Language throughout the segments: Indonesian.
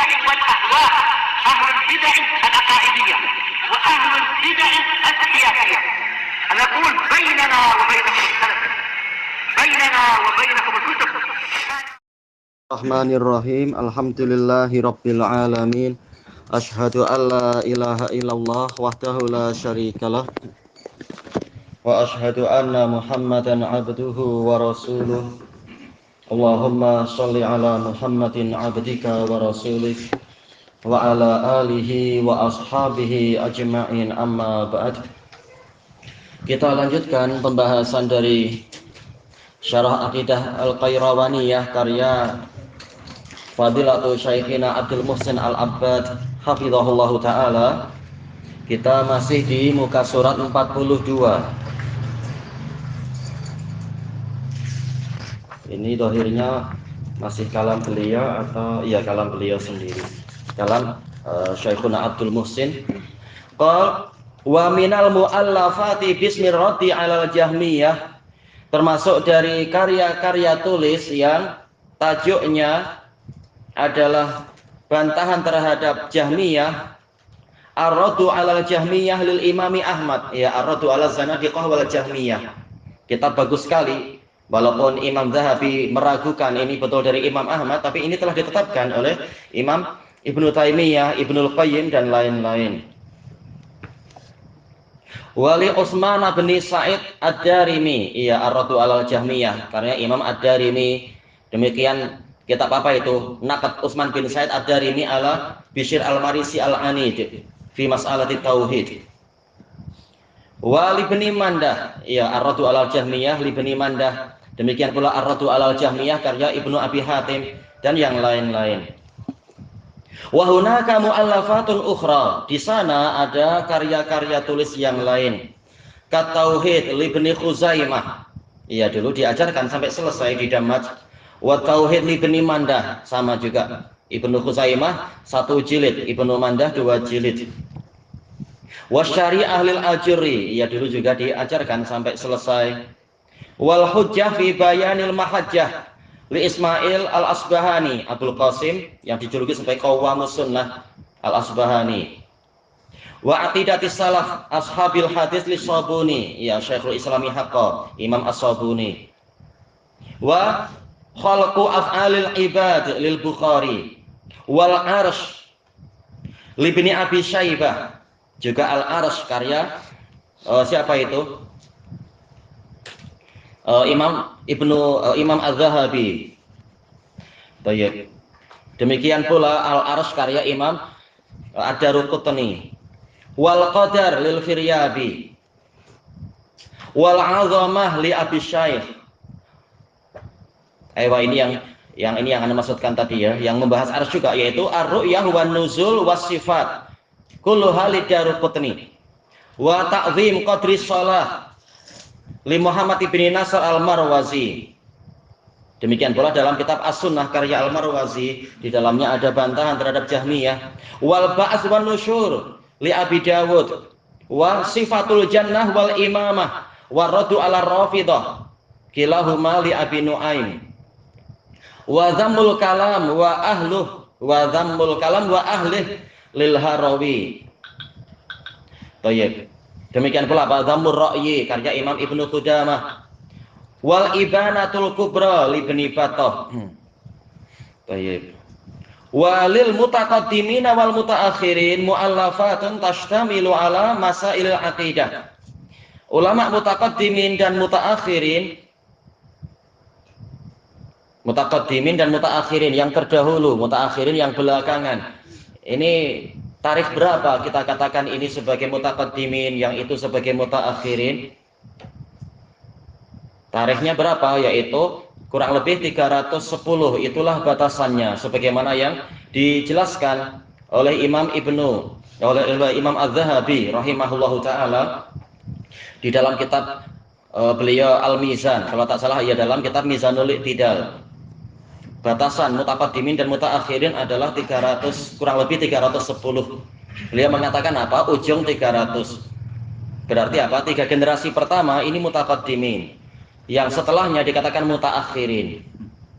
البدع والأهواء، أهل البدع العقائدية وأهل البدع السياسية. نقول بيننا وبينكم السلف، بيننا وبينكم الكتب. Bismillahirrahmanirrahim. Alhamdulillahirabbil alamin. Asyhadu an la ilaha illallah wahdahu la syarikalah wa asyhadu anna Muhammadan abduhu wa rasuluh. Allahumma shalli ala Muhammadin abdika wa rasulih wa ala alihi wa ashabihi ajma'in, amma ba'd. Kita lanjutkan pembahasan dari Syarah Aqidah Al-Qayrawaniyah karya Fadilatu Syekhina Abdul Muhsin Al-Abbad hafizahullahu ta'ala. Kita masih di muka surat 42. Ini dohirnya masih kalam beliau atau iya kalam beliau sendiri. Kalam Syekhuna Abdul Muhsin. Qal wa minal muallafati bismir raddi 'alal jahmiyah, termasuk dari karya-karya tulis yang tajuknya adalah bantahan terhadap Jahmiyah, Ar-Raddu 'alal Jahmiyah lil Imami Ahmad, ya, Ar-Raddu 'ala Zanadiqah wal Jahmiyah. Kitab bagus sekali, walaupun Imam Zahabi meragukan ini betul dari Imam Ahmad, tapi ini telah ditetapkan oleh Imam Ibnu Taimiyah, Ibnul Qayyim dan lain-lain. Wali Utsman bin Sa'id Ad-Darimi, iya, Ar-Raddu 'alal Jahmiyah, karena Imam Ad-Darimi. Demikian kitab apa itu? Naqd Utsman bin Sa'id Ad-Darimi ala Bishr Al-Marisi Al-Anid fi mas'alati tauhid. Wa Ibnu Mandah, iya, Ar-Raddu 'alal Jahmiyah Ibnu Mandah. Demikian pula Ar-Raddu 'alal Jahmiyah karya Ibnu Abi Hatim dan yang lain-lain. Wa hunaka mu'allafatun ukhra, di sana ada karya-karya tulis yang lain. Kat Tauhid Ibnu Khuzaimah, iya, dulu diajarkan sampai selesai di Damaj. Wa Tauhid Ibnu Mandah, sama juga. Ibnu Khuzaimah 1 jilid, Ibnu Mandah 2 jilid. Wa Syari'ah lil Ajuri, iya, dulu juga diajarkan sampai selesai. Wal Hujjah fi Bayanil Mahajjah li Ismail Al-Asbahani Abdul Qasim, yang dijuluki sebagai Qawamus Sunnah Al-Asbahani. Wa Aqidatis Salaf Ashabil Hadis li Sabuni, ya, Syekhul Islami Haqqa Imam As-Sabuni. Wa Khalqu Af'alil Ibad lil Bukhari. Wal Arsh li Ibni Abi Syaibah, juga Al-Arsh karya siapa itu? Imam Az-Zahabi. Baik. Demikian pula Al-Arsh karya Imam Ad-Daruqutni. Wal Qadar lil Firyabi. Wal 'Azamah li Abi Syaikh. Ini yang Anda maksudkan tadi, ya, yang membahas Arsh juga, yaitu Ar-Ru'yah wan Nuzul was Sifat kulluha li Daruqutni. Wa Ta'zim Qadri Shalah li Muhammad ibn Nasr Al-Marwazi. Demikian pula dalam kitab As-Sunnah karya Al-Marwazi, di dalamnya ada bantahan terhadap Jahmiyah. Wal Ba'ats wan Nusyur li Abi Dawud. Wa Sifatul Jannah wal Imamah wa Raddu 'ala Rafidah kilahuma li Abi Nuaim. Wa Dhammul Kalam wa Ahluh wa Dhammul Kalam wa Ahlih lil Harawi. Baik. Demikian pula Dhammur Ra'yi karya Imam Ibnu Qudamah. Wal Ibanatul Kubra li Ibni Battah. Baik. Walil mutaqaddimin wal mutaakhirin mu'allafatun tashtamilu ala masailil aqidah. Ulama mutaqaddimin dan mutaakhirin, yang terdahulu, mutaakhirin yang belakangan. Ini tarikh berapa kita katakan ini sebagai mutaqaddimin, yang itu sebagai mutaakhirin? Tarikhnya berapa? Yaitu kurang lebih 310. Itulah batasannya, sebagaimana yang dijelaskan oleh Imam Az-Zahabi rahimahullahu taala di dalam kitab beliau Al-Mizan, kalau tak salah, ya, dalam kitab Mizanul I'tidal. Batasan mutaqaddimin dan mutaakhirin adalah 300, kurang lebih 310. Beliau mengatakan apa? Ujung 300. Berarti apa? 3 generasi pertama ini mutaqaddimin, yang setelahnya dikatakan mutaakhirin.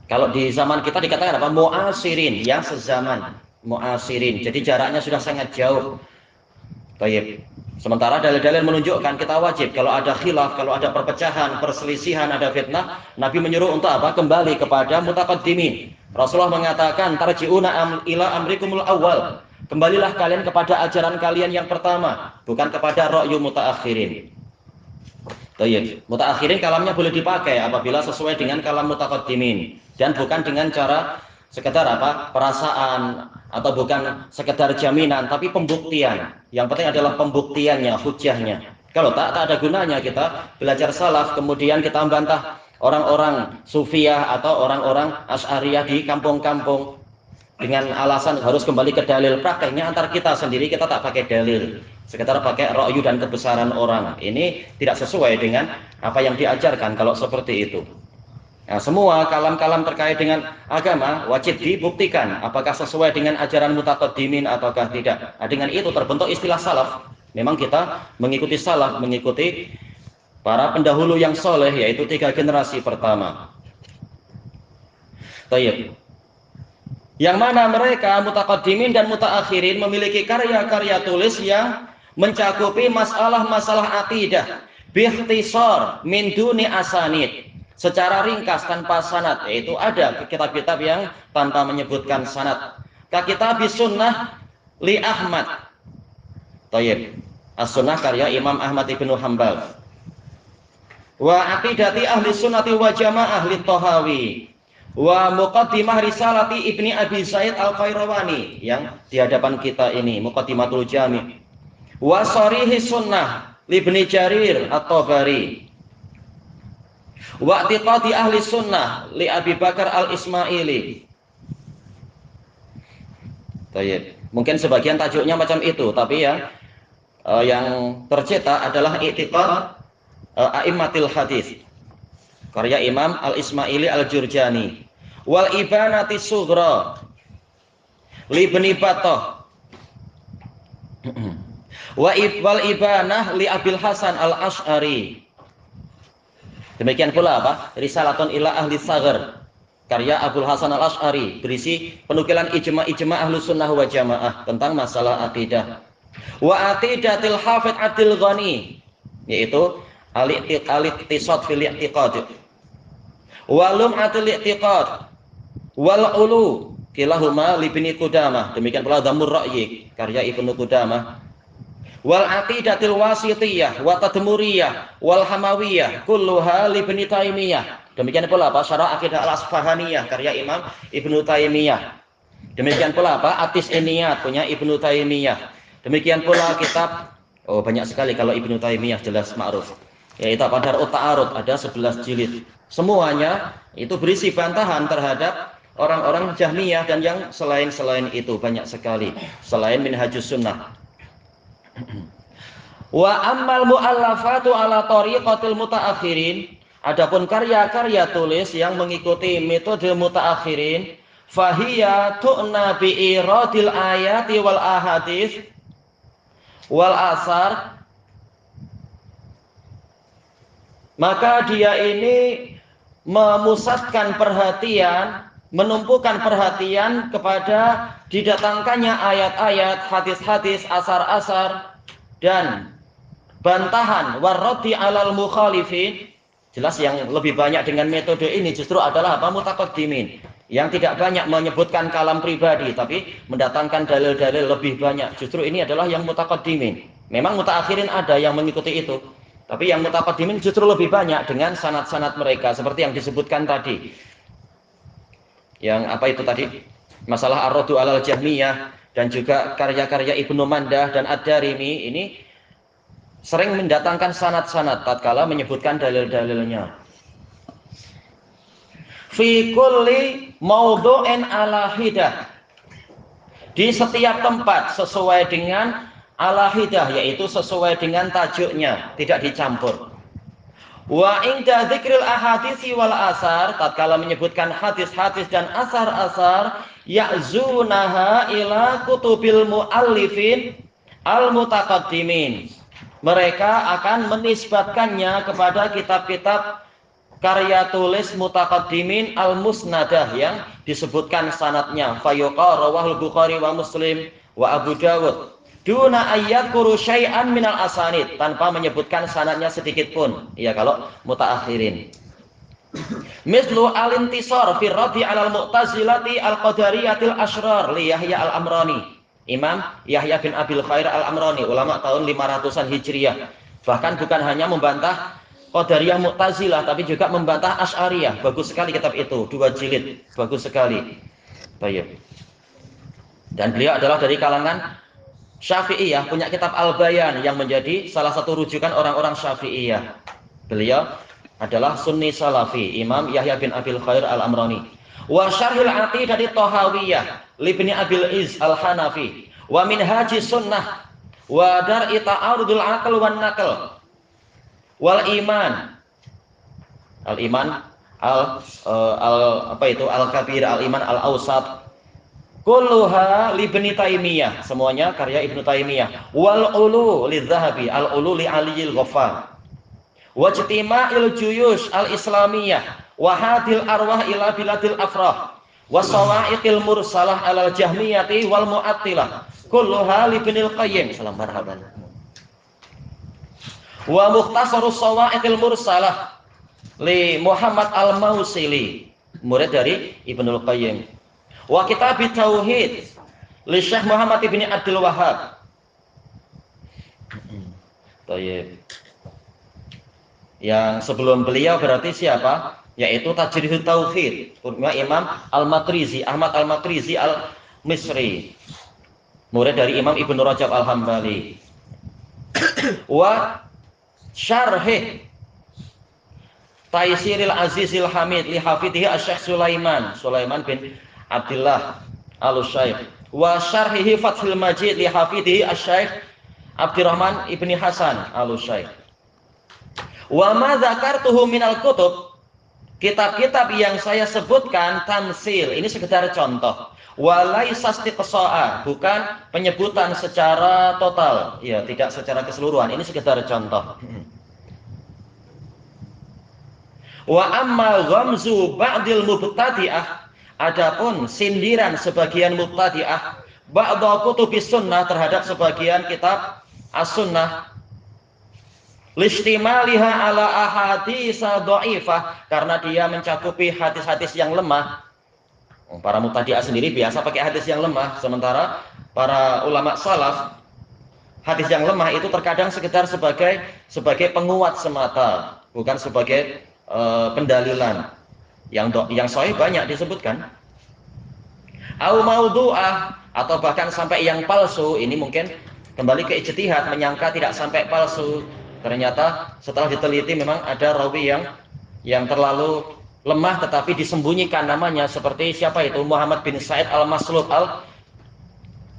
Kalau di zaman kita dikatakan apa? Mu'asirin, yang sezaman. muasirin. Jadi jaraknya sudah sangat jauh. Baik. Sementara dalil-dalil menunjukkan kita wajib kalau ada khilaf, kalau ada perpecahan, perselisihan, ada fitnah, Nabi menyuruh untuk apa? Kembali kepada mutaqaddimin. Rasulullah mengatakan tarji'una ila amrikumul awal. Kembalilah kalian kepada ajaran kalian yang pertama, bukan kepada ra'yu mutaakhirin. Baik. Mutaakhirin kalamnya boleh dipakai apabila sesuai dengan kalam mutaqaddimin dan bukan dengan cara sekedar apa? Perasaan atau bukan sekedar jaminan tapi pembuktian. Yang penting adalah pembuktiannya, hujahnya. Kalau tak ada gunanya kita belajar salaf kemudian kita membantah orang-orang sufiyah atau orang-orang asy'ariyah di kampung-kampung dengan alasan harus kembali ke dalil. Prakteknya antar kita sendiri kita tak pakai dalil, sekedar pakai ra'yu dan kebesaran orang. Ini tidak sesuai dengan apa yang diajarkan kalau seperti itu. Nah, semua kalam-kalam terkait dengan agama wajib dibuktikan apakah sesuai dengan ajaran mutaqaddimin ataukah tidak. Nah, dengan itu terbentuk istilah salaf. Memang kita mengikuti salaf, mengikuti para pendahulu yang soleh, yaitu 3 generasi pertama. Baik. Yang mana mereka mutaqaddimin dan mutaakhirin memiliki karya-karya tulis yang mencakupi masalah-masalah akidah biikhtisar min duni asanid. Secara ringkas tanpa sanad, yaitu ada kitab-kitab yang tanpa menyebutkan sanad. Kitab Sunnah li Ahmad. Thayyib. As-Sunnah karya Imam Ahmad ibnu Hanbal. Wa aqidati ahli sunnati wa jamaah li Tahawi. Wa muqaddimah risalati Ibni Abi Zaid Al-Qayrawani yang di hadapan kita ini, Muqaddimatul Jami'. Wa sharihi sunnah li Ibni Jarir At-Tabari. Wa i'tiqadi ahli sunnah li Abi Bakar Al-Ismaili. Baik. Mungkin sebagian tajuknya macam itu, tapi yang tercetak adalah i'tiqad a'immatil hadis. Karya Imam Al-Ismaili Al-Jurjani. Wal Ibanati Sughra li Ibni Battah. Wal Ibanah li Abil Hasan Al-Asy'ari. Demikian pula apa? Risalatun ila ahli saghar karya Abul Hasan Al-Asy'ari berisi penukilan ijma' ahlu sunnah wa jamaah tentang masalah akidah. Wa aqidatil hafidh Abdul Ghani, yaitu al-iqtisad fil i'tiqad. Wa lum'atul i'tiqad wal ulu kilahuma li Ibnu Qudamah. Demikian pula Dhammur Ra'yi karya Ibnu Qudamah. Wal aqidatil wasitiyah wa tadmuriyah wal hamawiyah kulluha li Ibnu Taimiyah. Demikian pula apa? Syarah Aqidah Al-Asfahaniyah karya Imam Ibnu Taimiyah. Demikian pula apa? Atis Eniyat punya Ibnu Taimiyah. Demikian pula kitab banyak sekali kalau Ibnu Taimiyah jelas ma'ruf. Yaitu Darut Ta'arud ada 11 jilid. Semuanya itu berisi bantahan terhadap orang-orang Jahmiyah dan yang selain itu banyak sekali selain Minhajus Sunnah. Wa ammal mu'allafatu ala tariqatil mutaakhirin, adapun karya-karya tulis yang mengikuti metode mutaakhirin, fahiya tu'na bi iradil ayati wal ahadits wal asar, maka dia ini memusatkan perhatian, menumpukan perhatian kepada didatangkannya ayat-ayat, hadis-hadis, asar-asar dan bantahan warraddi alal mukhalifin. Jelas yang lebih banyak dengan metode ini justru adalah apa? Mutaqaddimin, yang tidak banyak menyebutkan kalam pribadi tapi mendatangkan dalil-dalil lebih banyak. Justru ini adalah yang mutaqaddimin. Memang mutaakhirin ada yang mengikuti itu, tapi yang mutaqaddimin justru lebih banyak dengan sanad-sanad mereka seperti yang disebutkan tadi. Yang apa itu tadi? Masalah Ar-Raddu 'alal Jahmiyah dan juga karya-karya Ibnu Mandah dan Ad-Darimi ini sering mendatangkan sanad-sanad tatkala menyebutkan dalil-dalilnya. Fi kulli maudhu'in ala hidah. Di setiap tempat sesuai dengan ala hidah, yaitu sesuai dengan tajuknya, tidak dicampur. Wa inda dzikril ahaditsi wal asar, tatkala menyebutkan hadis-hadis dan asar-asar, ya'zunaha ila kutubil muallifin al-mutaqaddimin. Mereka akan menisbatkannya kepada kitab-kitab karya tulis mutaqaddimin al-musnadah yang disebutkan sanadnya, fayuqa rawahul Bukhari wa Muslim wa Abu Dawud duna ayyadkuru syai'an minal asanid, tanpa menyebutkan sanadnya sedikit pun. Ya kalau mutaakhirin. Mislu al-intisar fi raddi 'alal mu'tazilati al-qadariyatil asyrar li Yahya al-Amrani. Imam Yahya bin Abil Khair al-Amrani, ulama tahun 500-an Hijriah. Bahkan bukan hanya membantah Qadariyah Mu'tazilah, tapi juga membantah Asy'ariyah. Bagus sekali kitab itu, 2 jilid, bagus sekali. Baik. Dan beliau adalah dari kalangan Syafi'iyah, punya kitab Al-Bayan yang menjadi salah satu rujukan orang-orang Syafi'iyah. Beliau adalah Sunni Salafi, Imam Yahya bin Abil Khair al-Amrani. Wa syarhil aqidah di Tahawiyah Libni Abil Iz al-Hanafi wa minhaji sunnah wa dar'i ta'arudul aql wan naql wal iman al-kabir al-iman al-awsat kulluha li Ibnu Taimiyah, semuanya karya Ibnu Taimiyah. Wal ulu lidz-Dzahabi, al-ulu li Aliyil Ghaffar. Wajtima'il juyush al-islamiyah wa hadil arwah ila biladil afrah wa sawa'iqil mursalah alal jahmiyati wal mu'attilah kulluha li Ibnul Qayyim. Salam marhaban. Wa mukhtasarus sawa'iqil mursalah li Muhammad al-Mausili, murid dari Ibnul Qayyim. Wa kitabit tauhid li Syekh Muhammad ibn Abdul Wahhab. Baik. Yang sebelum beliau berarti siapa? Yaitu Tajridut Tauhid, Imam Al-Makrizi, Ahmad Al-Makrizi Al-Misri, murid dari Imam Ibnu Rajab Al-Hambali. Wa syarhih Taisiril Azizil Hamid li hafidhihi Asy-Syaikh Sulaiman bin Abdullah Al-Syaikh. Wa syarhihi Fathul Majid li hafidhihi Asy-Syaikh Abdurrahman ibni Hasan Al-Syaikh. Wa ma dzakartuhu minal kutub, kitab-kitab yang saya sebutkan tamsil, ini sekedar contoh. Wa laisa istiqsa'a, bukan penyebutan secara total, ya, tidak secara keseluruhan, ini sekedar contoh. Wa amma ghamzu ba'dil mubtadi'ah, adapun sindiran sebagian mubtadi'ah ba'da kutubis sunnah, terhadap sebagian kitab as-sunnah, listimaliha ala ahaditsa dhaifah, karena dia mencakupi hadis-hadis yang lemah. Para mubtadi'ah sendiri biasa pakai hadis yang lemah, sementara para ulama salaf hadis yang lemah itu terkadang sekedar sebagai penguat semata, bukan sebagai pendalilan. Yang sahih banyak disebutkan. Au maudhu'ah, atau bahkan sampai yang palsu. Ini mungkin kembali ke ijtihad, menyangka tidak sampai palsu. Ternyata setelah diteliti memang ada rawi yang terlalu lemah tetapi disembunyikan namanya, seperti siapa itu? Muhammad bin Sa'id al-Maslub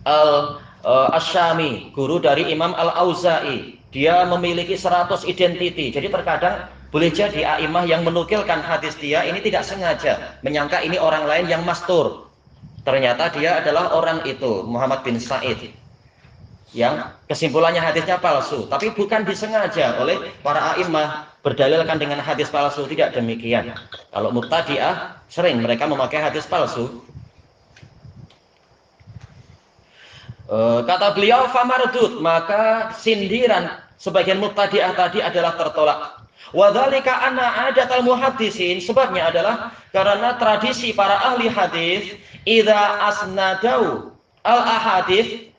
al-Asyami, guru dari Imam Al-Auza'i. Dia memiliki 100 identiti. Jadi terkadang boleh jadi a'imah yang menukilkan hadis dia ini tidak sengaja, menyangka ini orang lain yang mastur. Ternyata dia adalah orang itu, Muhammad bin Sa'id, yang kesimpulannya hadisnya palsu, tapi bukan disengaja oleh para a'imah berdalilkan dengan hadis palsu, tidak demikian. Kalau mubtadi'ah sering mereka memakai hadis palsu. Kata beliau, famardud, maka sindiran sebagian mubtadi'ah tadi adalah tertolak. Wa dzalika anna adatal muhaddisin, sebabnya adalah karena tradisi para ahli hadis, idza asnadau al ahadits,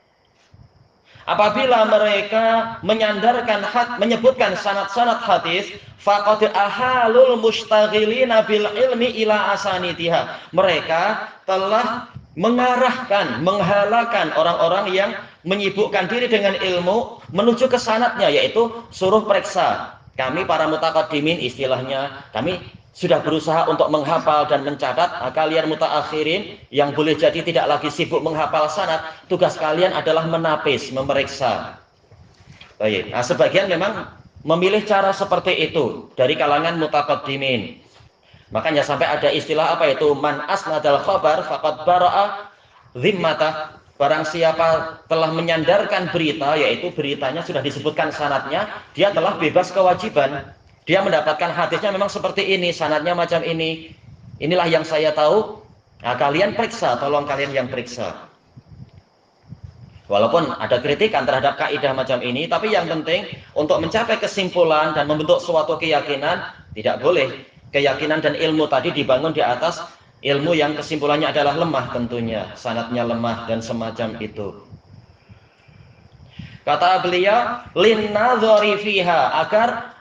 apabila mereka menyandarkan menyebutkan sanad-sanad hadis, faqad ahalul mustaghilina bil ilmi ila asanidiha, mereka telah mengarahkan, menghalalkan orang-orang yang menyibukkan diri dengan ilmu menuju ke sanadnya, yaitu suruh periksa. Kami para mutaqaddimin, istilahnya, kami sudah berusaha untuk menghafal dan mencatat. Kalian mutaakhirin yang boleh jadi tidak lagi sibuk menghafal sanad, tugas kalian adalah menapis, memeriksa. Baik. Nah, sebagian memang memilih cara seperti itu dari kalangan mutaqaddimin. Makanya sampai ada istilah apa itu? Man asnadal khabar faqad bara'a dhimmatah. Barang siapa telah menyandarkan berita, yaitu beritanya sudah disebutkan sanadnya, dia telah bebas kewajiban. Dia mendapatkan hadisnya memang seperti ini, sanadnya macam ini. Inilah yang saya tahu. Nah, kalian periksa, tolong kalian yang periksa. Walaupun ada kritikan terhadap kaidah macam ini, tapi yang penting untuk mencapai kesimpulan dan membentuk suatu keyakinan, tidak boleh keyakinan dan ilmu tadi dibangun di atas ilmu yang kesimpulannya adalah lemah tentunya, sanadnya lemah dan semacam itu. Kata beliau, linnadhari fiha, agar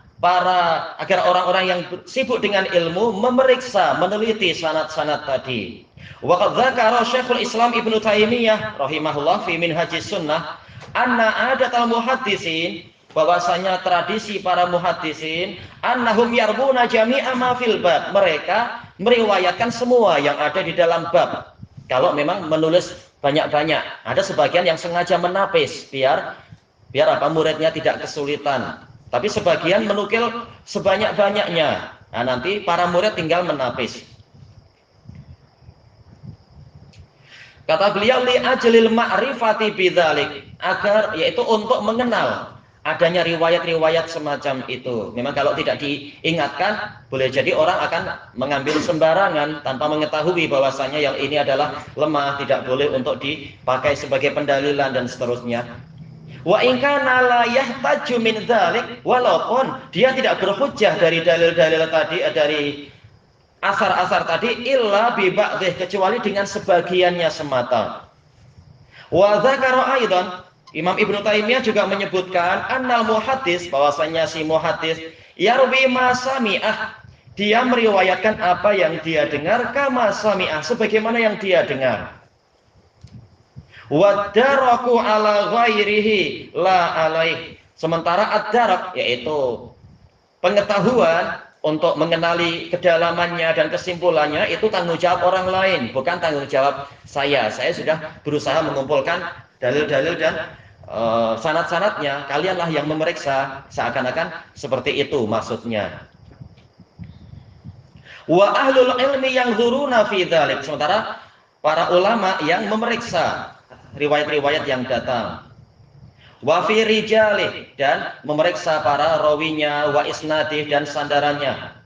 orang-orang yang sibuk dengan ilmu memeriksa, meneliti sanad-sanad tadi. Wa qad dzakara Syekhul Islam Ibnu Taimiyah rahimahullah fi Minhajis Sunnah anna adatal muhaddisin, bahwasanya tradisi para muhaddisin, annahum yarbuna jami'a ma fil bab, mereka meriwayatkan semua yang ada di dalam bab. Kalau memang menulis banyak-banyak, ada sebagian yang sengaja menapis biar apa, muridnya tidak kesulitan. Tapi sebagian menukil sebanyak-banyaknya. Nah, nanti para murid tinggal menapis. Kata beliau, li ajlil ma'rifati bidzalik, agar yaitu untuk mengenal adanya riwayat-riwayat semacam itu. Memang kalau tidak diingatkan, boleh jadi orang akan mengambil sembarangan tanpa mengetahui bahwasanya yang ini adalah lemah, tidak boleh untuk dipakai sebagai pendalilan dan seterusnya. Wa in kana la yahtaju min dzalik, walaupun dia tidak berhujjah dari dalil-dalil tadi, dari asar-asar tadi, illa bi ba'dih, kecuali dengan sebagiannya semata. Wa dzakara aidan, Imam Ibnu Taimiyah juga menyebutkan annal muhaddis, bahwasanya si muhaddis yarwi ma sami'ah, dia meriwayatkan apa yang dia dengar, kama sami'ah, sebagaimana yang dia dengar. Wadaraku ala ghairihi la alaih, sementara ad-darak yaitu pengetahuan untuk mengenali kedalamannya dan kesimpulannya itu tanggung jawab orang lain, bukan tanggung jawab saya. Saya sudah berusaha mengumpulkan dalil-dalil dan sanad-sanadnya, kalianlah yang memeriksa, seakan-akan seperti itu maksudnya. Wa ahlul ilmi yang dzuruna fi dzalik, sementara para ulama yang memeriksa riwayat-riwayat yang datang. Wa fi rijalih, dan memeriksa para rawinya, wa isnadih, dan sandarannya.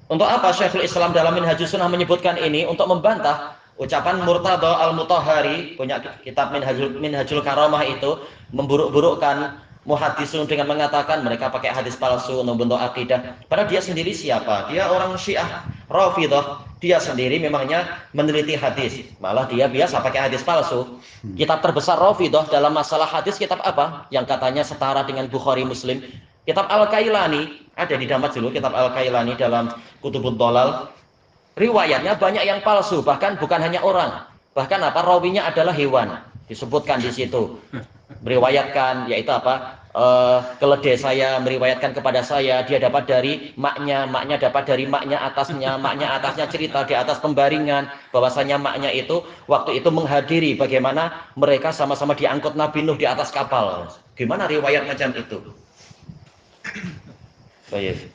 Untuk apa Syekhul Islam dalam Minhajus Sunnah menyebutkan ini? Untuk membantah ucapan Murtada Al-Mutahhari, punya kitab Minhajul Karamah itu, memburuk-burukkan muhaddisun dengan mengatakan mereka pakai hadis palsu untuk bentuk akidah. Padahal dia sendiri siapa? Dia orang Syiah Rafidhah. Dia sendiri memangnya meneliti hadis, malah dia biasa pakai hadis palsu. Kitab terbesar Rafidhah dalam masalah hadis kitab apa? Yang katanya setara dengan Bukhari Muslim. Kitab Al-Kailani, ada di Damas dulu kitab Al-Kailani dalam Kutubud Dhalal. Riwayatnya banyak yang palsu, bahkan bukan hanya orang. Bahkan apa? Rawinya adalah hewan. Disebutkan di situ. Meriwayatkan yaitu apa? Keledai saya meriwayatkan kepada saya, dia dapat dari maknya dapat dari maknya atasnya cerita di atas pembaringan bahwasanya maknya itu waktu itu menghadiri bagaimana mereka sama-sama diangkut Nabi Nuh di atas kapal. Gimana riwayat macam itu?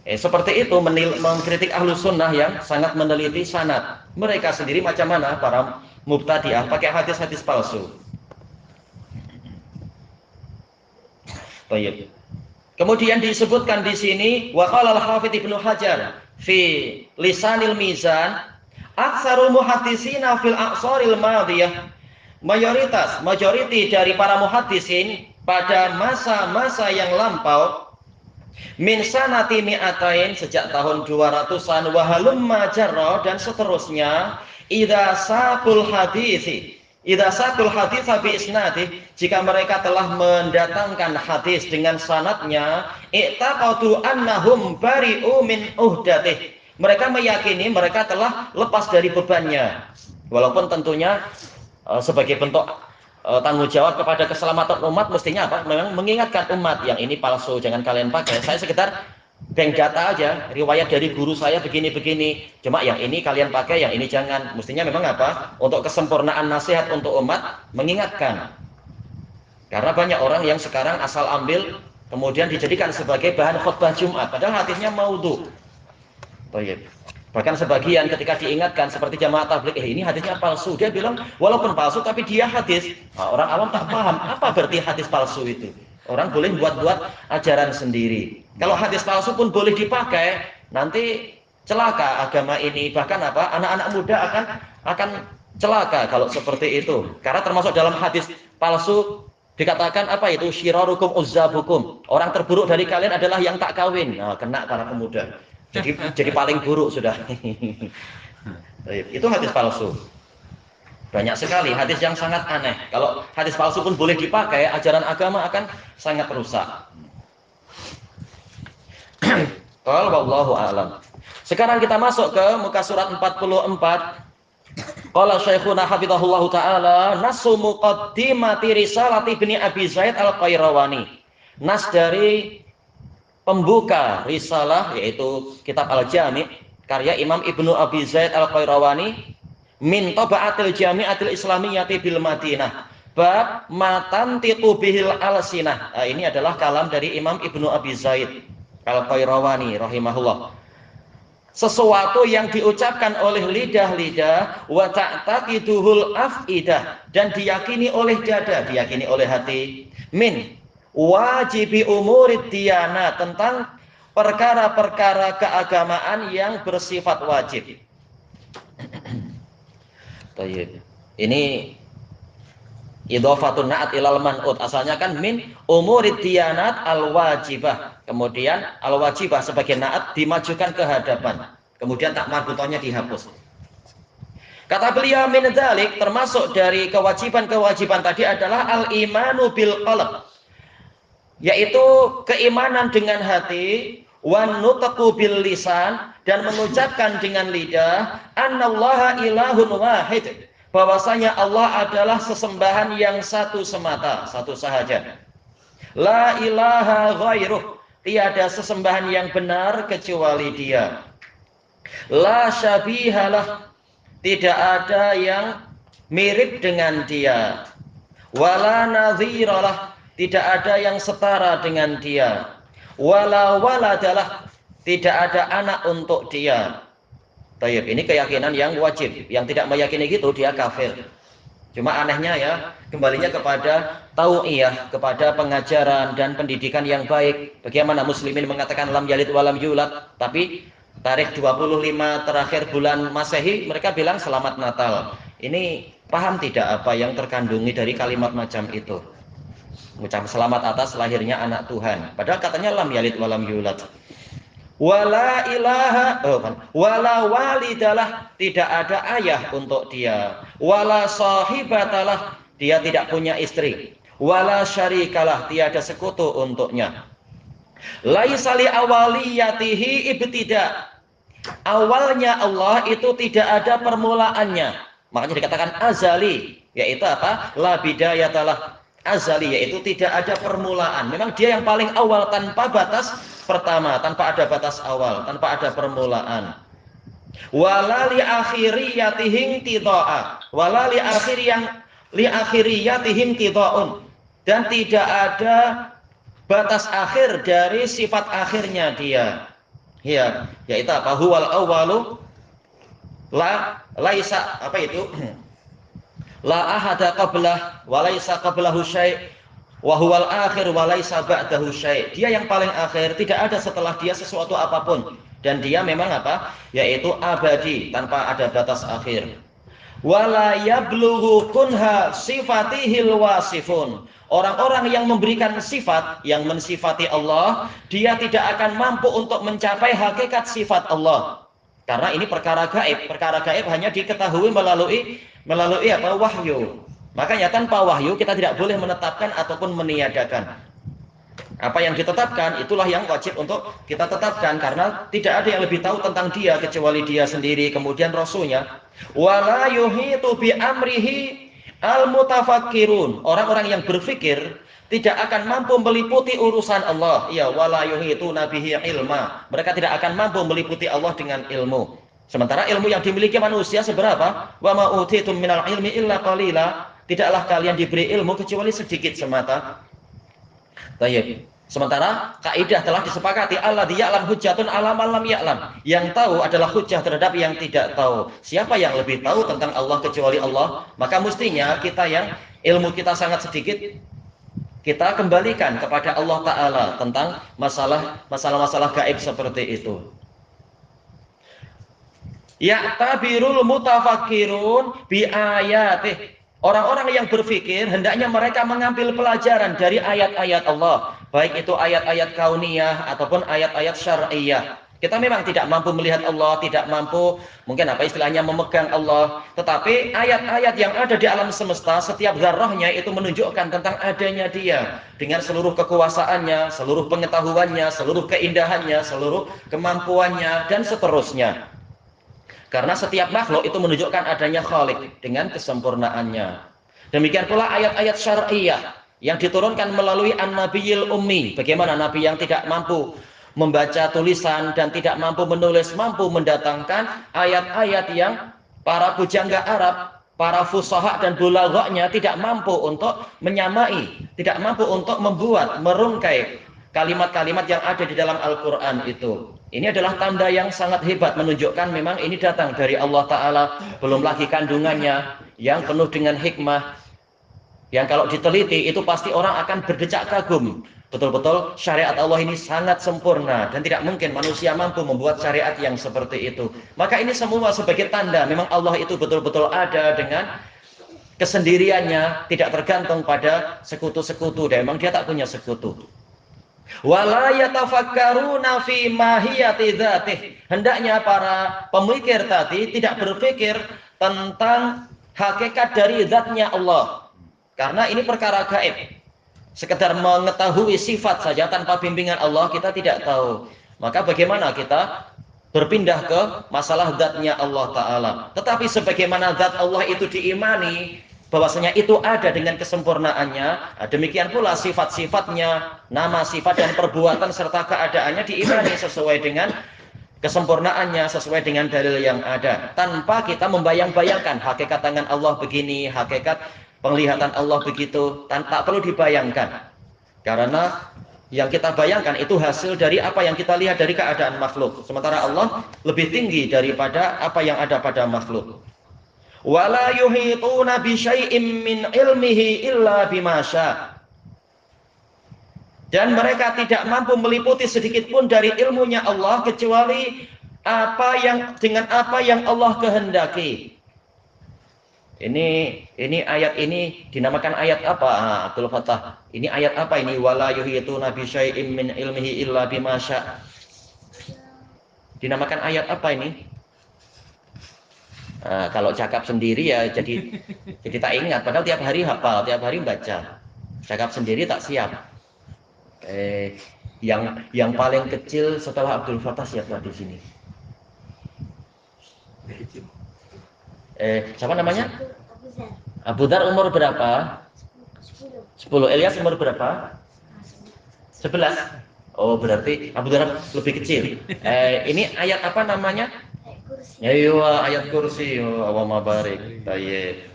Seperti itu mengkritik ahlu sunnah yang sangat meneliti sanad. Mereka sendiri macam mana para mubtadi'ah pakai hadis-hadis palsu. Baik. Kemudian disebutkan di sini wa qala al-Hafidz Ibnu Hajar fi Lisanil Mizan, aktsarul muhadditsina fil aqsaril madhiyah, majoriti dari para muhaddisin pada masa-masa yang lampau, min sanati mi'atain, sejak tahun 200-an, wa halumma jarra, dan seterusnya, idza saqul hadits bi isnadih, jika mereka telah mendatangkan hadis dengan sanadnya, i'taqadu annahum bari'u min uhdatih, mereka meyakini mereka telah lepas dari bebannya, walaupun tentunya sebagai bentuk tanggung jawab kepada keselamatan umat, mestinya apa? Memang mengingatkan umat, yang ini palsu, jangan kalian pakai. Saya sekedar bank data aja, riwayat dari guru saya begini-begini, cuma yang ini kalian pakai, yang ini jangan. Mestinya memang apa? Untuk kesempurnaan nasihat untuk umat, mengingatkan. Karena banyak orang yang sekarang asal ambil, kemudian dijadikan sebagai bahan khutbah Jumat, padahal hadisnya maudhu. Bahkan sebagian ketika diingatkan seperti jamaah tabligh, ini hadisnya palsu, dia bilang walaupun palsu tapi dia hadis. Nah, orang awam tak paham apa berarti hadis palsu itu. Orang boleh buat-buat ajaran sendiri. Kalau hadis palsu pun boleh dipakai, nanti celaka agama ini. Bahkan apa? Anak-anak muda akan celaka kalau seperti itu. Karena termasuk dalam hadis palsu dikatakan apa itu? Syirarukum uzzabukum. Orang terburuk dari kalian adalah yang tak kawin. Nah, kena para pemuda. Jadi paling buruk sudah. Itu hadis palsu. Banyak sekali hadis yang sangat aneh. Kalau hadis palsu pun boleh dipakai, ajaran agama akan sangat rusak. Qala wallahu a'lam. Sekarang kita masuk ke muka surat 44. Qala Syekhuna hafizahullahu taala, nasu muqaddimati risalati Ibni Abi Zaid Al-Qayrawani. Nas dari pembuka risalah yaitu kitab Al-Jami' karya Imam Ibnu Abi Zaid Al-Qayrawani min tabaatil Jami'atil Islamiyyati bil Madinah bab matan titu bihil alsinah. Ini adalah kalam dari Imam Ibnu Abi Zaid Al-Qayrawani rahimahullah. Sesuatu yang diucapkan oleh lidah-lidah wa ta'taqiduhul afidah, dan diyakini oleh dada, diyakini oleh hati, min wajibi umurid diyana, tentang perkara-perkara keagamaan yang bersifat wajib. Ini idhofatun na'at ilal man'ud, asalnya kan min umurid diyanat al-wajibah, kemudian al-wajibah sebagai na'at dimajukan ke hadapan, kemudian tak marbutonya dihapus. Kata beliau, min dzalik, termasuk dari kewajiban-kewajiban tadi adalah al-imanu bil qalb, yaitu keimanan dengan hati, wan nutqu bil lisan, dan mengucapkan dengan lidah, annallaha ilahun wahid, bahwasanya Allah adalah sesembahan yang satu semata, satu sahaja. La ilaha ghairuh, tiada sesembahan yang benar kecuali Dia. La syabihalah, tidak ada yang mirip dengan Dia. Wala nadhiralah, tidak ada yang setara dengan Dia. Wala waladalah, tidak ada anak untuk Dia. Tayyib, ini keyakinan yang wajib. Yang tidak meyakini gitu dia kafir. Cuma anehnya ya, kembalinya kepada tau'iyah, kepada pengajaran dan pendidikan yang baik. Bagaimana muslimin mengatakan lam yalid walam yulad, tapi tarikh 25 terakhir bulan Masehi mereka bilang selamat Natal. Ini paham tidak apa yang terkandungi dari kalimat macam itu? Ucap selamat atas lahirnya anak Tuhan. Padahal katanya lam yalid walam yulad. Wala ilaha, wala walidalah, tidak ada ayah untuk dia. Wala sahibatalah, dia tidak punya istri. Wala syarikalah, tiada sekutu untuknya. Laisa li awaliyatihi ibtida, awalnya Allah itu tidak ada permulaannya. Makanya dikatakan azali, yaitu apa? La bidayatalah, azali, yaitu tidak ada permulaan. Memang Dia yang paling awal, tanpa batas pertama, tanpa ada batas awal, tanpa ada permulaan. Wala li akhiriyatihim tida'a, wala li akhiriyatihim tida'un, dan tidak ada batas akhir dari sifat akhirnya Dia. Ya, yaitu apa? Huwal awwalu laisa, apa itu? La ahada qablah wa laisa qablahu syai' wa huwal akhir wa laisa ba'dahu syai'. Dia yang paling akhir, tidak ada setelah Dia sesuatu apapun, dan Dia memang apa? Yaitu abadi, tanpa ada batas akhir. Wala yablughu kunha sifatihil wasifun. Orang-orang yang memberikan sifat, yang mensifati Allah, dia tidak akan mampu untuk mencapai hakikat sifat Allah. Karena ini perkara gaib. Perkara gaib hanya diketahui melalui apa? Wahyu. Makanya tanpa wahyu kita tidak boleh menetapkan ataupun meniadakan. Apa yang ditetapkan itulah yang wajib untuk kita tetapkan, karena tidak ada yang lebih tahu tentang Dia kecuali Dia sendiri, kemudian Rasulnya. Wala yuhitu bi amrihi al-mutafakkirun. Orang-orang yang berfikir tidak akan mampu meliputi urusan Allah. Ya, wala yuhitu nabihi ilma. Mereka tidak akan mampu meliputi Allah dengan ilmu. Sementara ilmu yang dimiliki manusia seberapa? Wa ma utitum minal ilmi illa qalila. Tidaklah kalian diberi ilmu kecuali sedikit semata. Tayyib. Sementara kaidah telah disepakati, alladzi ya'lam hujjatun 'ala man lam ya'lam. Yang tahu adalah hujjah terhadap yang tidak tahu. Siapa yang lebih tahu tentang Allah kecuali Allah? Maka mestinya kita yang ilmu kita sangat sedikit, kita kembalikan kepada Allah Ta'ala tentang masalah-masalah gaib seperti itu. Ya'tabirul mutafakkirun bi ayatih. Orang-orang yang berpikir hendaknya mereka mengambil pelajaran dari ayat-ayat Allah, baik itu ayat-ayat kauniyah ataupun ayat-ayat syar'iyah. Kita memang tidak mampu melihat Allah, tidak mampu mungkin apa istilahnya memegang Allah, tetapi ayat-ayat yang ada di alam semesta, setiap zarrahnya itu menunjukkan tentang adanya Dia dengan seluruh kekuasaannya, seluruh pengetahuannya, seluruh keindahannya, seluruh kemampuannya dan seterusnya. Karena setiap makhluk itu menunjukkan adanya Khalik dengan kesempurnaannya. Demikian pula ayat-ayat syar'iyah yang diturunkan melalui An-Nabiyil Ummi. Bagaimana Nabi yang tidak mampu membaca tulisan dan tidak mampu menulis, mampu mendatangkan ayat-ayat yang para pujangga Arab, para fusaha dan bulaghanya tidak mampu untuk menyamai, tidak mampu untuk membuat, merungkai kalimat-kalimat yang ada di dalam Al-Quran itu. Ini adalah tanda yang sangat hebat, menunjukkan memang ini datang dari Allah Ta'ala. Belum lagi kandungannya yang penuh dengan hikmah, yang kalau diteliti itu pasti orang akan berdecak kagum. Betul-betul syariat Allah ini sangat sempurna dan tidak mungkin manusia mampu membuat syariat yang seperti itu. Maka ini semua sebagai tanda memang Allah itu betul-betul ada dengan kesendiriannya, tidak tergantung pada sekutu-sekutu, dan memang dia tak punya sekutu. Wala yatafakkaruna fi mahiyati dzatih. Hendaknya para pemikir tadi tidak berpikir tentang hakikat dari zatnya Allah. Karena ini perkara gaib. Sekedar mengetahui sifat saja tanpa bimbingan Allah kita tidak tahu. Maka bagaimana kita berpindah ke masalah zatnya Allah Ta'ala. Tetapi sebagaimana zat Allah itu diimani, bahwasanya itu ada dengan kesempurnaannya, demikian pula sifat-sifatnya, nama, sifat, dan perbuatan serta keadaannya diimani sesuai dengan kesempurnaannya, sesuai dengan dalil yang ada, tanpa kita membayang-bayangkan hakikat tangan Allah begini, hakikat penglihatan Allah begitu, tak perlu dibayangkan, karena yang kita bayangkan itu hasil dari apa yang kita lihat dari keadaan makhluk, sementara Allah lebih tinggi daripada apa yang ada pada makhluk. Wala yuhituna bi syai'im min ilmihi illa bima syaa. Dan mereka tidak mampu meliputi sedikit pun dari ilmunya Allah kecuali dengan apa yang Allah kehendaki. Ini ayat ini dinamakan ayat apa? Abdul Fattah. Ini ayat apa ini? Wala yuhituna bi syai'im min ilmihi illa bima syaa. Dinamakan ayat apa ini? Kalau cakap sendiri ya jadi tak ingat, padahal tiap hari hafal, tiap hari baca. Cakap sendiri tak siap. Yang paling kecil setelah Abdul Fattah siapa di sini? Siapa namanya? Abu Dzar umur berapa? 10. Ilyas umur berapa? 11. Oh, berarti Abu Dzar lebih kecil. Ini ayat apa namanya? Ayat kursi. Allahumma barik. Baik.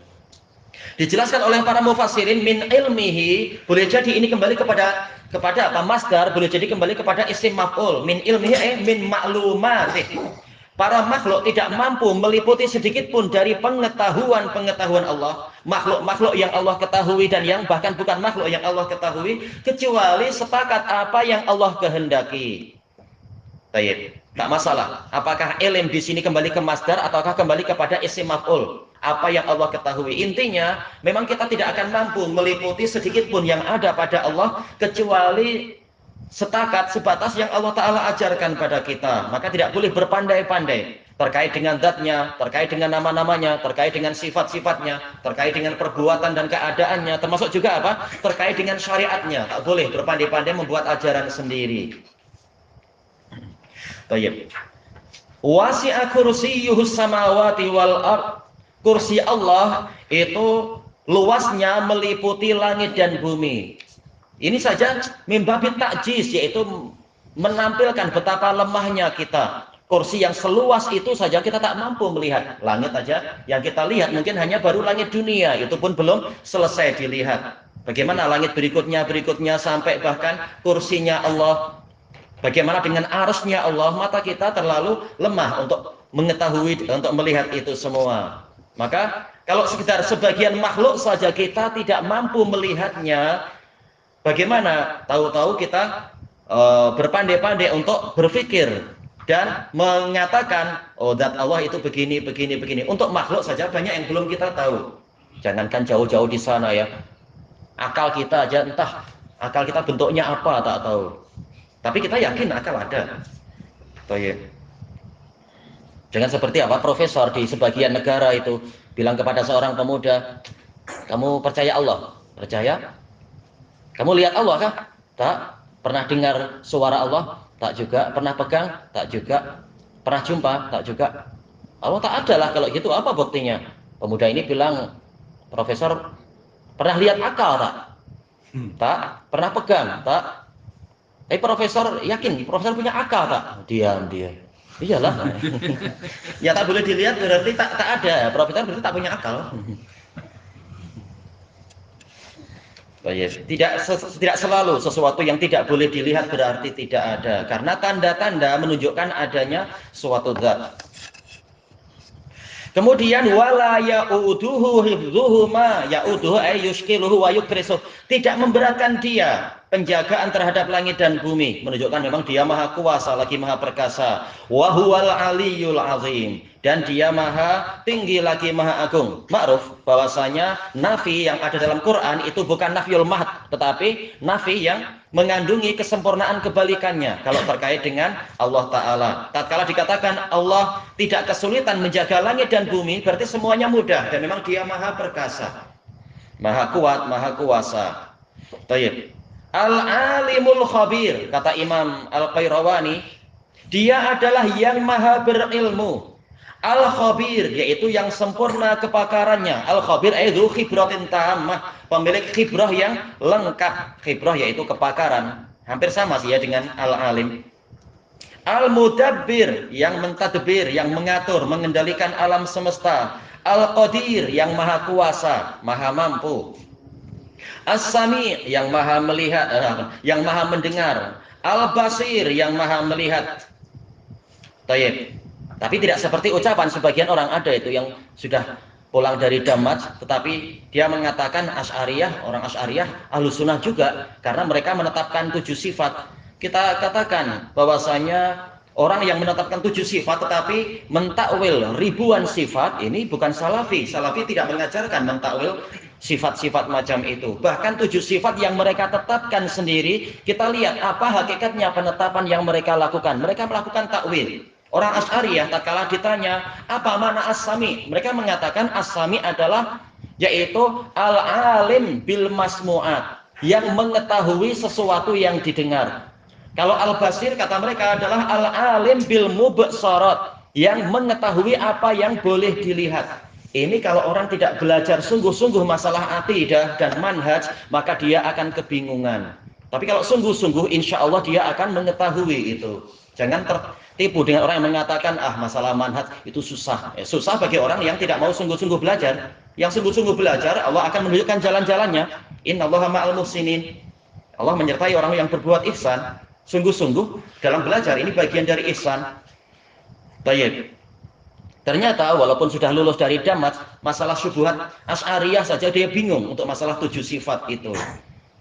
Dijelaskan oleh para mufassirin min ilmihi, boleh jadi ini kembali kepada apa? Masdar, boleh jadi kembali kepada isim maf'ul. Min ilmihi min ma'lumatih. Para makhluk tidak mampu meliputi sedikit pun dari pengetahuan Allah. Makhluk-makhluk yang Allah ketahui dan yang bahkan bukan makhluk yang Allah ketahui, kecuali sepakat apa yang Allah kehendaki. Baik, tak masalah. Apakah ilm di sini kembali ke masdar ataukah kembali kepada isim maf'ul? Apa yang Allah ketahui. Intinya, memang kita tidak akan mampu meliputi sedikit pun yang ada pada Allah kecuali setakat sebatas yang Allah Ta'ala ajarkan pada kita. Maka tidak boleh berpandai-pandai terkait dengan zatnya, terkait dengan nama-namanya, terkait dengan sifat-sifatnya, terkait dengan perbuatan dan keadaannya, termasuk juga apa? Terkait dengan syariatnya. Tak boleh berpandai-pandai membuat ajaran sendiri. Baik. Wasi'a kursiyyuhus samawati wal ard. Kursi Allah itu luasnya meliputi langit dan bumi. Ini saja mimbabit takjiz, yaitu menampilkan betapa lemahnya kita. Kursi yang seluas itu saja kita tak mampu melihat. Langit saja yang kita lihat mungkin hanya baru langit dunia, itu pun belum selesai dilihat. Bagaimana langit berikutnya sampai bahkan kursinya Allah. Bagaimana dengan arusnya Allah, mata kita terlalu lemah untuk mengetahui, untuk melihat itu semua. Maka kalau sekitar sebagian makhluk saja kita tidak mampu melihatnya, Bagaimana? Tahu-tahu kita berpandai-pandai untuk berpikir dan mengatakan, oh zat Allah itu begini, begini, begini. Untuk makhluk saja banyak yang belum kita tahu. Jangankan jauh-jauh di sana ya. Akal kita aja entah akal kita bentuknya apa tak tahu. Tapi kita yakin akal ada. Baik. Jangan seperti apa profesor di sebagian negara itu bilang kepada seorang pemuda, kamu percaya Allah? Percaya? Kamu lihat Allah kah? Tak. Pernah dengar suara Allah? Tak juga. Pernah pegang? Tak juga. Pernah jumpa? Tak juga. Allah tak ada lah kalau gitu. Apa buktinya? Pemuda ini bilang, profesor, pernah lihat akal tak? Tak. Pernah pegang? Tak. Profesor yakin? Profesor punya akal tak? Diam dia. Iyalah. Ya tak boleh dilihat berarti tak ada. Profesor berarti tak punya akal. Tidak selalu sesuatu yang tidak boleh dilihat berarti tidak ada. Karena tanda-tanda menunjukkan adanya suatu zat. Kemudian wala ya'uduhu hifdzuhu ma ya'uduhu ay yushkiluhu wa yukrisuh. Tidak memberatkan dia penjagaan terhadap langit dan bumi, menunjukkan memang dia maha kuasa lagi maha perkasa. Wa huwal aliyyul azim, dan dia maha tinggi lagi maha agung. Ma'ruf bahwasanya nafi yang ada dalam Quran itu bukan nafyul mahd, tetapi nafi yang mengandungi kesempurnaan kebalikannya kalau terkait dengan Allah Ta'ala. Tatkala dikatakan Allah tidak kesulitan menjaga langit dan bumi, berarti semuanya mudah dan memang dia maha perkasa, maha kuat, maha kuasa. Baik. Al-alimul khabir, kata Imam Al-Qayrawani, dia adalah yang maha berilmu. Al-khabir, yaitu yang sempurna kepakarannya. Al-khabir aydu khibratin tammah, pemilik khibrah yang lengkap. Khibrah yaitu kepakaran. Hampir sama sih ya dengan al-alim. Al-mudabbir, yang mentadbir, yang mengatur, mengendalikan alam semesta. Al-qadir, yang maha kuasa, maha mampu. As-sami, yang maha melihat, yang maha mendengar. Al-basir, yang maha melihat. Tayyib. Tapi tidak seperti ucapan sebagian orang ada itu yang sudah pulang dari Damaj, tetapi dia mengatakan Asy'ariyah, orang Asy'ariyah Ahlussunnah juga, karena mereka menetapkan 7 sifat. Kita katakan bahwasanya orang yang menetapkan 7 sifat tetapi mentakwil ribuan sifat, ini bukan salafi. Salafi tidak mengajarkan mentakwil sifat-sifat macam itu. Bahkan 7 sifat yang mereka tetapkan sendiri, kita lihat apa hakikatnya penetapan yang mereka lakukan. Mereka melakukan takwil. Orang Asy'ariyah tatkala ditanya apa makna as-sami, mereka mengatakan as-sami adalah yaitu al-alim bil masmu'at, yang mengetahui sesuatu yang didengar. Kalau al-basir kata mereka adalah al-alim bil mubsarat, yang mengetahui apa yang boleh dilihat. Ini kalau orang tidak belajar sungguh-sungguh masalah akidah dan manhaj, maka dia akan kebingungan. Tapi kalau sungguh-sungguh, insya Allah dia akan mengetahui itu. Jangan tertipu dengan orang yang mengatakan, masalah manhaj itu susah. Susah bagi orang yang tidak mau sungguh-sungguh belajar. Yang sungguh-sungguh belajar, Allah akan menunjukkan jalan-jalannya. Innallaha ma'al muhsinin. Allah menyertai orang yang berbuat ihsan. Sungguh-sungguh dalam belajar, ini bagian dari ihsan. Baik. Ternyata walaupun sudah lulus dari Damaj, masalah syubhat Asy'ariyah saja dia bingung untuk masalah 7 sifat itu.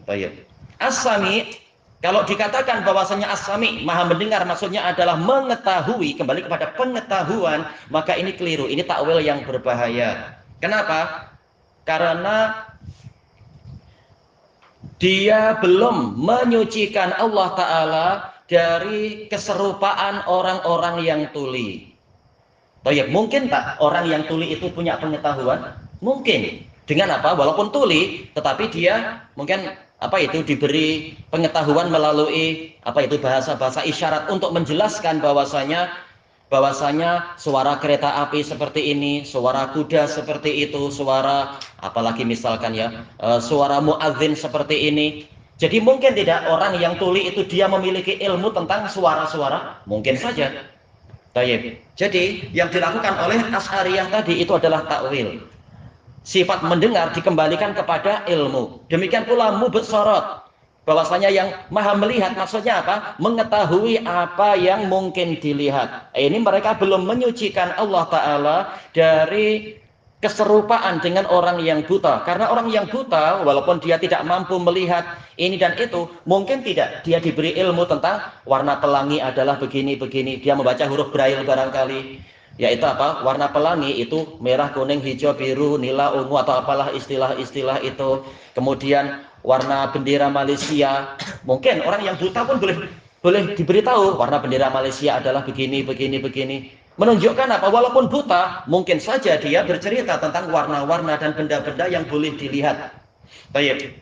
Baik. As-sami, kalau dikatakan bahwasanya as-sami, maha mendengar, maksudnya adalah mengetahui, kembali kepada pengetahuan, maka ini keliru, ini takwil yang berbahaya. Kenapa? Karena dia belum menyucikan Allah Ta'ala dari keserupaan orang-orang yang tuli. Baik, mungkin tak orang yang tuli itu punya pengetahuan? Mungkin. Dengan apa? Walaupun tuli, tetapi dia mungkin diberi pengetahuan melalui bahasa-bahasa isyarat untuk menjelaskan bahwasanya suara kereta api seperti ini, suara kuda seperti itu, suara apalagi misalkan suara muadzin seperti ini. Jadi mungkin tidak orang yang tuli itu dia memiliki ilmu tentang suara-suara, mungkin saja. Baik. Jadi yang dilakukan oleh Asy'ariyah tadi itu adalah takwil. Sifat mendengar dikembalikan kepada ilmu. Demikian pula mubsarat, bahwasanya yang maha melihat maksudnya apa? Mengetahui apa yang mungkin dilihat. Ini mereka belum menyucikan Allah Ta'ala dari keserupaan dengan orang yang buta. Karena orang yang buta, walaupun dia tidak mampu melihat ini dan itu, mungkin tidak dia diberi ilmu tentang warna pelangi adalah begini-begini. Dia membaca huruf braille barangkali, yaitu apa? Warna pelangi itu merah, kuning, hijau, biru, nila, ungu, atau apalah istilah-istilah itu. Kemudian warna bendera Malaysia, mungkin orang yang buta pun boleh diberitahu warna bendera Malaysia adalah begini, begini, begini. Menunjukkan apa? Walaupun buta, mungkin saja dia bercerita tentang warna-warna dan benda-benda yang boleh dilihat. Baik.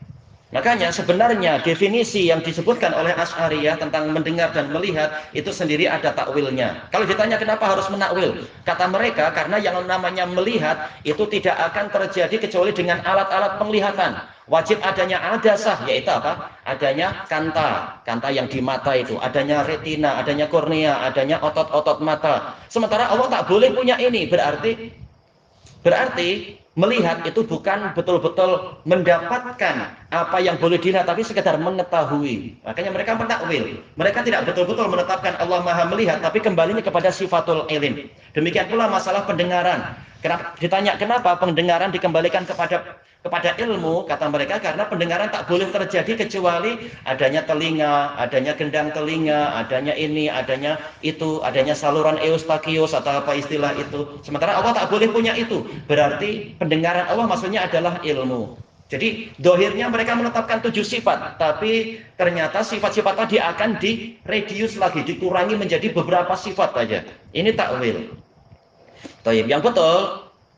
Makanya sebenarnya definisi yang disebutkan oleh Asy'ariyah tentang mendengar dan melihat itu sendiri ada takwilnya. Kalau ditanya kenapa harus menakwil? Kata mereka karena yang namanya melihat itu tidak akan terjadi kecuali dengan alat-alat penglihatan. Wajib adanya adasah, yaitu apa? Adanya kanta yang di mata itu, adanya retina, adanya kornea, adanya otot-otot mata. Sementara Allah tak boleh punya ini, berarti melihat itu bukan betul-betul mendapatkan apa yang boleh dilihat, tapi sekedar mengetahui. Makanya mereka menakwil. Mereka tidak betul-betul menetapkan Allah Maha melihat, tapi kembalinya kepada sifatul ilm. Demikian pula masalah pendengaran. Ditanya kenapa pendengaran dikembalikan kepada ilmu, kata mereka karena pendengaran tak boleh terjadi kecuali adanya telinga, adanya gendang telinga, adanya ini, adanya itu, adanya saluran eustachius atau apa istilah itu. Sementara Allah tak boleh punya itu. Berarti pendengaran Allah maksudnya adalah ilmu. Jadi dohirnya mereka menetapkan 7 sifat, tapi ternyata sifat-sifat tadi akan diredius lagi, dikurangi menjadi beberapa sifat saja. Ini takwil. Taib. Yang betul,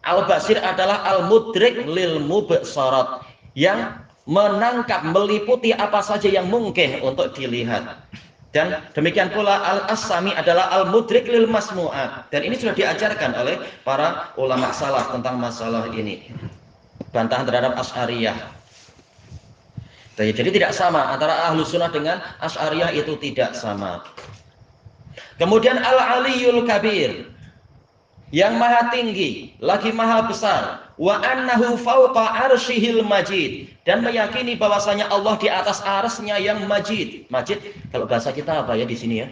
al-basir adalah al-mudrik lil mubsarat, yang menangkap, meliputi apa saja yang mungkin untuk dilihat. Dan demikian pula al-as-sami adalah al-mudrik lil masmu'at. Dan ini sudah diajarkan oleh para ulama salaf tentang masalah ini. Bantahan terhadap Asy'ariyah. Jadi tidak sama antara Ahlus Sunnah dengan Asy'ariyah, itu tidak sama. Kemudian al-aliyul kabir, yang maha tinggi, lagi maha besar, wa annahu fauqa arsyihil majid, dan meyakini bahwasanya Allah di atas arsy-Nya yang majid. Majid kalau bahasa kita apa ya di sini ya?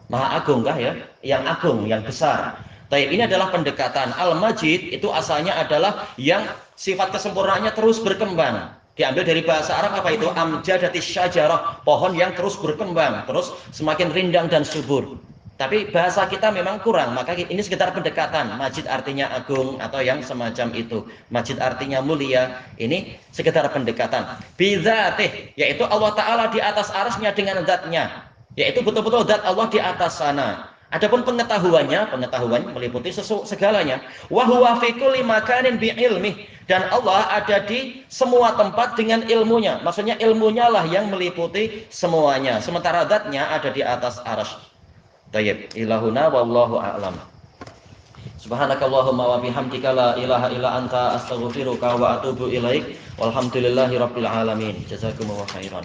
Maha agung kah ya? Yang agung, yang besar. Taib, ini adalah pendekatan. Al-majid itu asalnya adalah yang sifat kesempurnaannya terus berkembang. Diambil dari bahasa Arab apa itu? Amjadatis syajarah, pohon yang terus berkembang, terus semakin rindang dan subur. Tapi bahasa kita memang kurang, maka ini sekitar pendekatan. Majid artinya agung atau yang semacam itu. Majid artinya mulia, ini sekitar pendekatan. Bidzatih, yaitu Allah Ta'ala di atas arsy-Nya dengan zat-Nya, yaitu betul-betul zat Allah di atas sana. Adapun pengetahuan meliputi segalanya. Wa huwa fi kulli makanin bi ilmih, dan Allah ada di semua tempat dengan ilmunya. Maksudnya ilmunya lah yang meliputi semuanya. Sementara zat-Nya ada di atas arsy. Tayyib, ilahuna wallahu a'lam. Subhanakallahumma wa bihamdika la ilaha illa anta astaghfiruka wa atubu ilaik. Walhamdulillahi rabbil alamin. Jazakumullahu khairan.